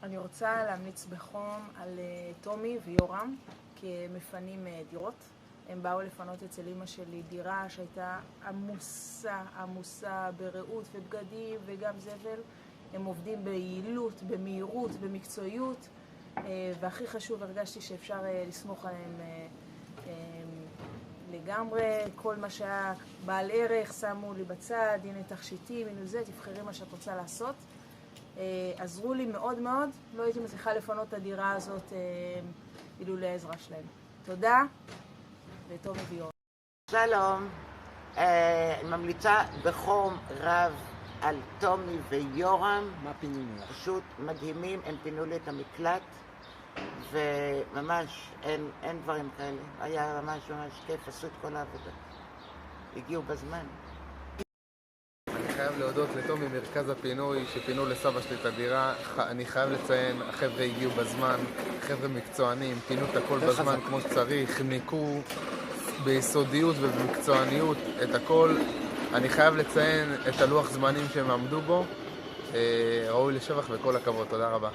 אני רוצה להמליץ בחום על תומי ויורם כמפנים דירות. הם באו לפנות אצל אמא שלי דירה שהייתה עמוסה ברעות ובגדים וגם זבל. הם עובדים ביעילות, במהירות, במקצועיות, והכי חשוב, הרגשתי שאפשר לסמוך עליהם לגמרי. כל מה שהיה בעל ערך שמו לי בצד, הנה תכשיטים, הנה זה, תבחרי מה שאת רוצה לעשות. עזרו לי מאוד מאוד, לא הייתי מצליחה לפנות את הדירה הזאת אילולא העזרה שלהם. תודה, ותומי ויורם. שלום, אני ממליצה בחום רב על תומי ויורם. מה פינינו לך? פשוט מדהימים, הם פינו לי את המקלט וממש אין דברים כאלה. היה ממש כיף, עשו את כל העבודה. הגיעו בזמן. אני חייב להודות לתומי מרכז הפינוי שפינו לסבא שלי את הדירה. אני חייב לציין, החבר'ה הגיעו בזמן, חבר'ה מקצוענים, פינו את הכל בזמן כמו שצריך, ניקו ביסודיות ובמקצועניות את הכל. אני חייב לציין את הלוח זמנים שהם עמדו בו. ראוי לשבח וכל הכבוד, תודה רבה.